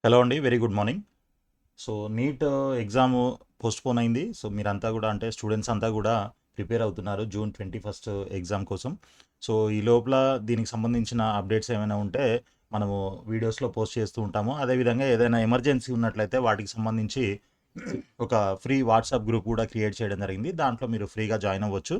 Hello అండి. Very good morning. So NEET exam postpone అయింది. So మీరంతా గూడా అంటే స్టూడెంట్స్ అంతా గూడా ప్రిపేర్ అవుతున్నారు జూన్ 21 ఎగ్జామ్ కోసం. సో ఈ లోపల దీనికి సంబంధించిన అప్డేట్స్ ఏమైనా ఉంటే మనము వీడియోస్‌లో పోస్ట్ చేస్తూ ఉంటాము. అదేవిధంగా ఏదైనా ఎమర్జెన్సీ ఉన్నట్లయితే వాటికి సంబంధించి ఒక ఫ్రీ వాట్సాప్ గ్రూప్ కూడా క్రియేట్ చేయడం జరిగింది. దాంట్లో మీరు ఫ్రీగా జాయిన్ అవ్వచ్చు.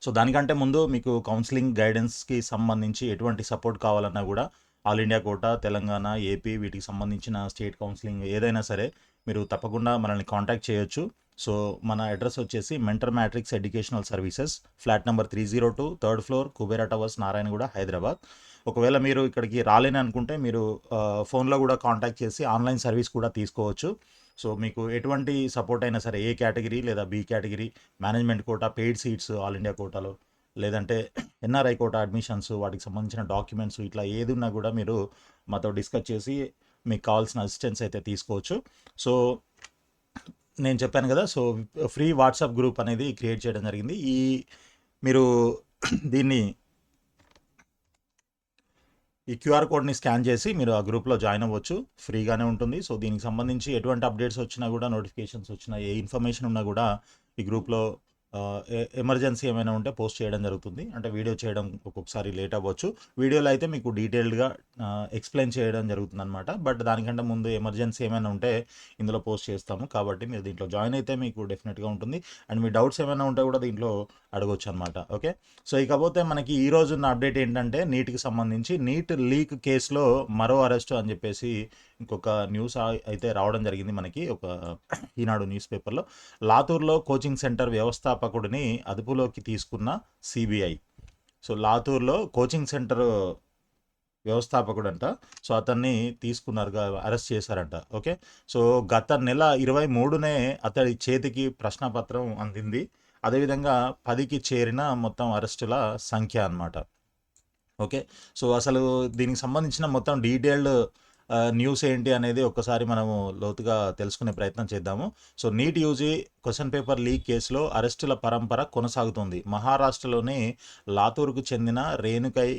సో దానికంటే ముందు మీకు కౌన్సిలింగ్ గైడెన్స్కి సంబంధించి ఎటువంటి సపోర్ట్ కావాలన్నా కూడా all India quota, Telangana, AP వీటికి సంబంధించిన స్టేట్ కౌన్సిలింగ్ ఏదైనా సరే మీరు తప్పకుండా మనల్ని కాంటాక్ట్ చేయొచ్చు. సో మన అడ్రస్ వచ్చేసి mentor matrix educational services, flat number 302, third floor, Kubera towers, Narayanguda, Hyderabad. ఒకవేళ మీరు ఇక్కడికి రాలేని అనుకుంటే మీరు ఫోన్లో కూడా కాంటాక్ట్ చేసి ఆన్లైన్ సర్వీస్ కూడా తీసుకోవచ్చు. సో మీకు ఎటువంటి సపోర్ట్ అయినా సరే, ఏ కేటగిరీ లేదా B category, management quota, paid seats all India కోటాలో, లేదంటే ఎన్ఆర్ఐ కోటా అడ్మిషన్స్, వాటికి సంబంధించిన డాక్యుమెంట్స్ ఇట్లా ఏది ఉన్నా కూడా మీరు మాతో డిస్కస్ చేసి మీకు కావాల్సిన అసిస్టెన్స్ అయితే తీసుకోవచ్చు. సో నేను చెప్పాను కదా, సో ఫ్రీ వాట్సాప్ గ్రూప్ అనేది క్రియేట్ చేయడం జరిగింది. మీరు దీన్ని ఈ క్యూఆర్ కోడ్ని స్కాన్ చేసి మీరు ఆ గ్రూప్లో జాయిన్ అవ్వచ్చు. ఫ్రీగానే ఉంటుంది. సో దీనికి సంబంధించి ఎటువంటి అప్డేట్స్ వచ్చినా కూడా, నోటిఫికేషన్స్ వచ్చినా, ఏ ఇన్ఫర్మేషన్ ఉన్నా కూడా ఈ గ్రూప్లో ఎమర్జెన్సీ ఏమైనా ఉంటే పోస్ట్ చేయడం జరుగుతుంది. అంటే వీడియో చేయడం ఒక్కొక్కసారి లేట్ అవ్వచ్చు. వీడియోలో అయితే మీకు డీటెయిల్డ్గా ఎక్స్ప్లెయిన్ చేయడం జరుగుతుంది అనమాట. బట్ దానికంటే ముందు ఎమర్జెన్సీ ఏమైనా ఉంటే ఇందులో పోస్ట్ చేస్తాము. కాబట్టి మీరు దీంట్లో జాయిన్ అయితే మీకు డెఫినెట్గా ఉంటుంది. అండ్ మీ డౌట్స్ ఏమైనా ఉంటే కూడా దీంట్లో అడగొచ్చు అనమాట. ఓకే. సో ఇకపోతే మనకి ఈ రోజు ఉన్న అప్డేట్ ఏంటంటే నీట్కి సంబంధించి నీట్ లీక్ కేసులో మరో అరెస్ట్ అని చెప్పేసి ఇంకొక న్యూస్ అయితే రావడం జరిగింది మనకి ఒక ఈనాడు న్యూస్ పేపర్లో. లాతూర్లో కోచింగ్ సెంటర్ వ్యవస్థాపకుడిని అదుపులోకి తీసుకున్న సిబిఐ. సో లాతూర్లో కోచింగ్ సెంటర్ వ్యవస్థాపకుడంట. సో అతన్ని తీసుకున్నారు, అరెస్ట్ చేశారంట. ఓకే. సో గత నెల 23నే అతడి చేతికి ప్రశ్నపత్రం అందింది. అదేవిధంగా 10కి చేరిన మొత్తం అరెస్టుల సంఖ్య అన్నమాట. ఓకే. సో అసలు దీనికి సంబంధించిన మొత్తం డీటెయిల్డ్ న్యూస్ ఏంటి అనేది ఒక్కసారి మనము లోతుగా తెలుసుకునే ప్రయత్నం చేద్దాము. So NEET UG question paper leak కేసులో అరెస్టుల పరంపర కొనసాగుతుంది. మహారాష్ట్రలోని లాతూర్కు చెందిన Renukai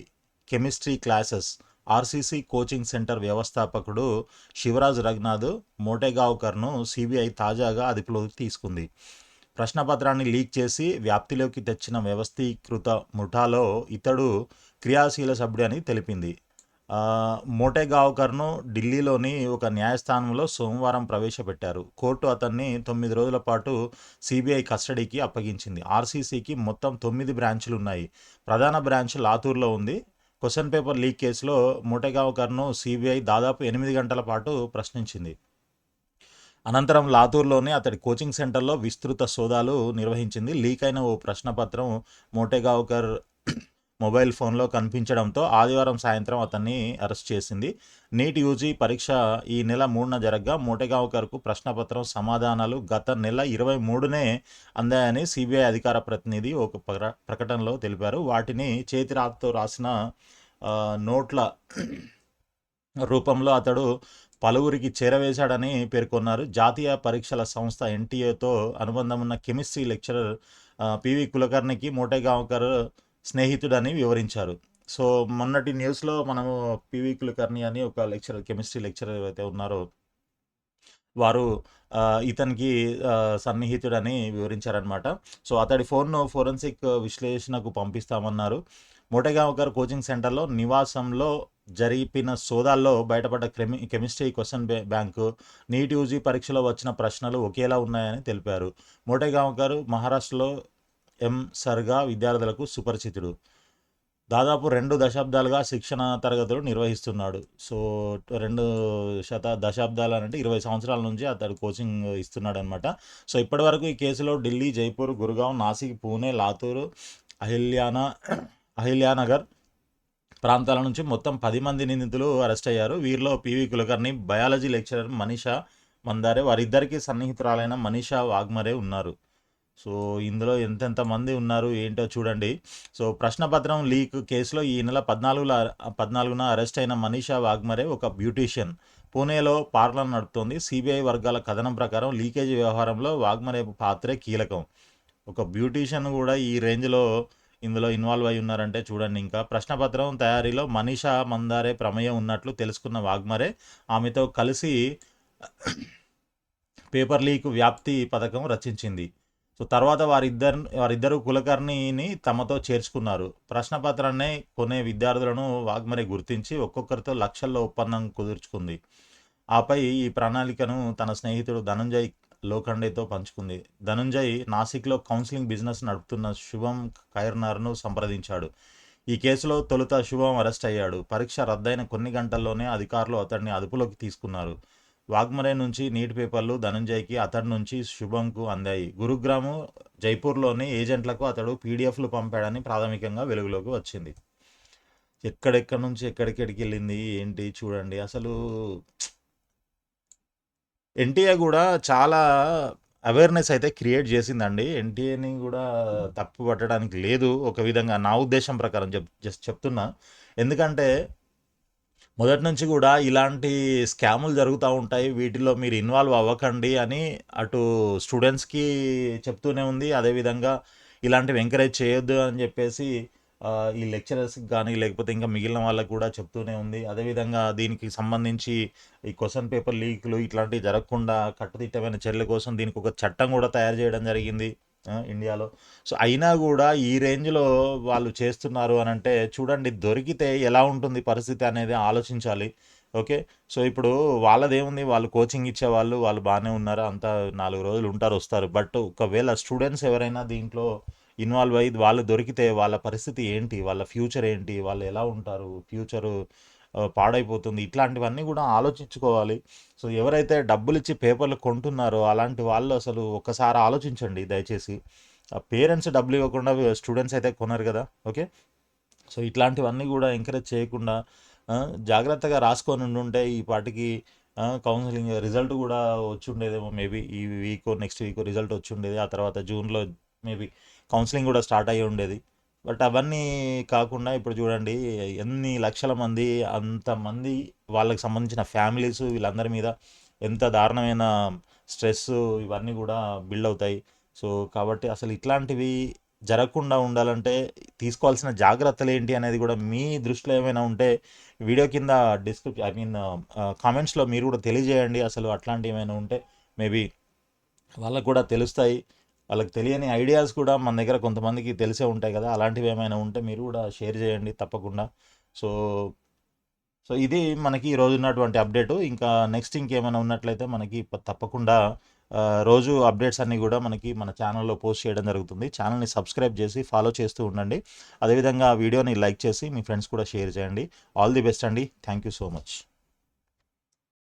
chemistry classes RCC coaching centre వ్యవస్థాపకుడు శివరాజ్ రఘునాథ్ మోటెగావ్కర్ను సిబిఐ తాజాగా అదుపులోకి తీసుకుంది. ప్రశ్నపత్రాన్ని లీక్ చేసి వ్యాప్తిలోకి తెచ్చిన వ్యవస్థీకృత ముఠాలో ఇతడు క్రియాశీల సభ్యుడని తెలిపింది. మోటెగావ్కర్ను ఢిల్లీలోని ఒక న్యాయస్థానంలో సోమవారం ప్రవేశపెట్టారు. కోర్టు అతన్ని 9 రోజుల పాటు సిబిఐ కస్టడీకి అప్పగించింది. ఆర్సీసీకి మొత్తం 9 బ్రాంచులు ఉన్నాయి. ప్రధాన బ్రాంచ్ లాతూర్లో ఉంది. క్వశ్చన్ పేపర్ లీక్ కేసులో మోటెగావ్కర్ను సిబిఐ దాదాపు 8 గంటల పాటు ప్రశ్నించింది. అనంతరం లాతూర్లోని అతడి కోచింగ్ సెంటర్లో విస్తృత సోదాలు నిర్వహించింది. లీక్ అయిన ఓ ప్రశ్నపత్రం మోటెగావ్కర్ మొబైల్ ఫోన్లో కనిపించడంతో ఆదివారం సాయంత్రం అతన్ని అరెస్ట్ చేసింది. నీట్ యూజీ పరీక్ష ఈ నెల 3న జరగ్గా మోటెగావ్కర్కు ప్రశ్నపత్రం సమాధానాలు గత నెల 23నే అందాయని సిబిఐ అధికార ప్రతినిధి ఒక ప్రకటనలో తెలిపారు. వాటిని చేతిరాతతో రాసిన నోట్ల రూపంలో అతడు పలువురికి చేరవేశాడని పేర్కొన్నారు. జాతీయ పరీక్షల సంస్థ ఎన్టీఏతో అనుబంధం ఉన్న కెమిస్ట్రీ లెక్చరర్ పివి కులకర్ణికి మోటెగావ్కర్ స్నేహితుడని వివరించారు. సో మొన్నటి న్యూస్లో మనము పివి కులకర్ణి అని ఒక లెక్చరర్, కెమిస్ట్రీ లెక్చరర్ ఎవరైతే ఉన్నారో వారు ఇతనికి సన్నిహితుడని వివరించారనమాట. సో అతడి ఫోన్ను ఫోరెన్సిక్ విశ్లేషణకు పంపిస్తామన్నారు. మోటెగావ్కర్ కోచింగ్ సెంటర్లో నివాసంలో జరిపిన సోదాల్లో బయటపడ్డ chemistry question bank NEET UG పరీక్షలో వచ్చిన ప్రశ్నలు ఒకేలా ఉన్నాయని తెలిపారు. మోటెగావ్కర్ మహారాష్ట్రలో సర్గా విద్యార్థులకు సుపరిచితుడు. దాదాపు 2 దశాబ్దాలుగా శిక్షణ తరగతులు నిర్వహిస్తున్నాడు. సో 2 దశాబ్దాలు అంటే 20 సంవత్సరాల నుంచి అతడు కోచింగ్ ఇస్తున్నాడు అనమాట. సో ఇప్పటివరకు ఈ కేసులో ఢిల్లీ, జైపూర్, గురుగావ్, నాసిక్, పూణే, లాతూర్, అహిల్యానగర్ ప్రాంతాల నుంచి మొత్తం 10 మంది నిందితులు అరెస్ట్ అయ్యారు. వీరిలో PV Kulkarni, biology lecturer Manisha Mandare, వారిద్దరికీ సన్నిహితురాలైన మనీషా వాగ్మరే ఉన్నారు. సో ఇందులో ఎంతెంత మంది ఉన్నారు ఏంటో చూడండి. సో ప్రశ్నపత్రం లీక్ కేసులో ఈ నెల 14న అరెస్ట్ అయిన మనీషా వాగ్మరే ఒక బ్యూటీషియన్. పూణేలో పార్లర్ నడుపుతోంది. సిబిఐ వర్గాల కథనం ప్రకారం లీకేజీ వ్యవహారంలో వాగ్మరే పాత్రే కీలకం. ఒక బ్యూటీషియన్ కూడా ఈ రేంజ్లో ఇందులో ఇన్వాల్వ్ అయి ఉన్నారంటే చూడండి. ఇంకా ప్రశ్నపత్రం తయారీలో మనీషా మందారే ప్రమేయం ఉన్నట్లు తెలుసుకున్న వాగ్మరే ఆమెతో కలిసి పేపర్ లీక్ వ్యాప్తి పథకం రచించింది. సో తర్వాత వారిద్దరు కులకర్ణిని తమతో చేర్చుకున్నారు. ప్రశ్నపత్రాన్ని కొనే విద్యార్థులను వాగ్మరే గుర్తించి ఒక్కొక్కరితో లక్షల్లో ఒప్పందం కుదుర్చుకుంది. ఆపై ఈ ప్రణాళికను తన స్నేహితుడు ధనంజయ్ లోఖండేతో పంచుకుంది. ధనంజయ్ నాసిక్లో కౌన్సిలింగ్ బిజినెస్ నడుపుతున్న శుభం ఖైర్నార్ను సంప్రదించాడు. ఈ కేసులో తొలుత శుభం అరెస్ట్ అయ్యాడు. పరీక్ష రద్దయిన కొన్ని గంటల్లోనే అధికారులు అతడిని అదుపులోకి తీసుకున్నారు. వాగ్మరే నుంచి నీట్ పేపర్లు ధనంజయ్కి, అతడి నుంచి శుభంకు అందాయి. గురుగ్రాము, జైపూర్లోని ఏజెంట్లకు అతడు పీడిఎఫ్లు పంపాడని ప్రాథమికంగా వెలుగులోకి వచ్చింది. ఎక్కడెక్కడి నుంచి ఎక్కడికెడికి వెళ్ళింది ఏంటి చూడండి. అసలు ఎన్టీఏ కూడా చాలా అవేర్నెస్ అయితే క్రియేట్ చేసిందండి. ఎన్టీఏని కూడా తప్పు పట్టడానికి లేదు ఒక విధంగా, నా ఉద్దేశం ప్రకారం జస్ట్ చెప్తున్నా. ఎందుకంటే మొదటి నుంచి కూడా ఇలాంటి స్కాములు జరుగుతూ ఉంటాయి, వీటిలో మీరు ఇన్వాల్వ్ అవ్వకండి అని అటు స్టూడెంట్స్కి చెప్తూనే ఉంది. అదేవిధంగా ఇలాంటివి ఎంకరేజ్ చేయొద్దు అని చెప్పేసి ఈ లెక్చరర్స్కి కానీ లేకపోతే ఇంకా మిగిలిన వాళ్ళకు కూడా చెప్తూనే ఉంది. అదేవిధంగా దీనికి సంబంధించి ఈ క్వశ్చన్ పేపర్ లీక్లు ఇట్లాంటివి జరగకుండా కట్టుదిట్టమైన చర్యల కోసం దీనికి ఒక చట్టం కూడా తయారు చేయడం జరిగింది ఇండియాలో. సో అయినా కూడా ఈ రేంజ్లో వాళ్ళు చేస్తున్నారు అని అంటే చూడండి, దొరికితే ఎలా ఉంటుంది పరిస్థితి అనేది ఆలోచించాలి. ఓకే. సో ఇప్పుడు వాళ్ళదేముంది, వాళ్ళు కోచింగ్ ఇచ్చేవాళ్ళు వాళ్ళు బాగానే ఉన్నారు, అంతా 4 రోజులు ఉంటారు వస్తారు. బట్ ఒకవేళ స్టూడెంట్స్ ఎవరైనా దీంట్లో ఇన్వాల్వ్ అయ్యి వాళ్ళు దొరికితే వాళ్ళ పరిస్థితి ఏంటి, వాళ్ళ ఫ్యూచర్ ఏంటి, వాళ్ళు ఎలా ఉంటారు, ఫ్యూచరు పాడైపోతుంది. ఇట్లాంటివన్నీ కూడా ఆలోచించుకోవాలి. సో ఎవరైతే డబ్బులు ఇచ్చి పేపర్లు కొంటున్నారో అలాంటి వాళ్ళు అసలు ఒకసారి ఆలోచించండి దయచేసి. పేరెంట్స్ డబ్బులు ఇవ్వకుండా స్టూడెంట్స్ అయితే కొనరు కదా. ఓకే. సో ఇట్లాంటివన్నీ కూడా ఎంకరేజ్ చేయకుండా జాగ్రత్తగా రాసుకొని ఉండుంటే ఈ పాటికి కౌన్సిలింగ్ రిజల్ట్ కూడా వచ్చి ఉండేదేమో. మేబీ ఈ వీక్ నెక్స్ట్ వీక్ రిజల్ట్ వచ్చి ఉండేది. ఆ తర్వాత జూన్లో మేబీ కౌన్సిలింగ్ కూడా స్టార్ట్ అయ్యి ఉండేది. బట్ అవన్నీ కాకుండా ఇప్పుడు చూడండి ఎన్ని లక్షల మంది, అంతమంది వాళ్ళకి సంబంధించిన ఫ్యామిలీస్ వీళ్ళందరి మీద ఎంత దారుణమైన స్ట్రెస్ ఇవన్నీ కూడా బిల్డ్ అవుతాయి. సో కాబట్టి అసలు ఇట్లాంటివి జరగకుండా ఉండాలంటే తీసుకోవాల్సిన జాగ్రత్తలు ఏంటి అనేది కూడా మీ దృష్టిలో ఏమైనా ఉంటే వీడియో కింద కామెంట్స్లో మీరు కూడా తెలియజేయండి. అసలు అట్లాంటివి ఏమైనా ఉంటే మేబీ వాళ్ళకు కూడా తెలుస్తాయి. వాళ్ళకి తెలియని ఐడియాస్ కూడా మన దగ్గర కొంతమందికి తెలిసే ఉంటాయి కదా. అలాంటివి ఏమైనా ఉంటే మీరు కూడా షేర్ చేయండి తప్పకుండా. సో సో ఇది మనకి ఈ రోజు ఉన్నటువంటి అప్డేటు. ఇంకా నెక్స్ట్ ఇంకేమైనా ఉన్నట్లయితే మనకి తప్పకుండా రోజు అప్డేట్స్ అన్నీ కూడా మనకి మన ఛానల్లో పోస్ట్ చేయడం జరుగుతుంది. ఛానల్ని సబ్స్క్రైబ్ చేసి ఫాలో చేస్తూ ఉండండి. అదేవిధంగా వీడియోని లైక్ చేసి మీ ఫ్రెండ్స్ కూడా షేర్ చేయండి. ఆల్ ది బెస్ట్ అండి. Thank you so much.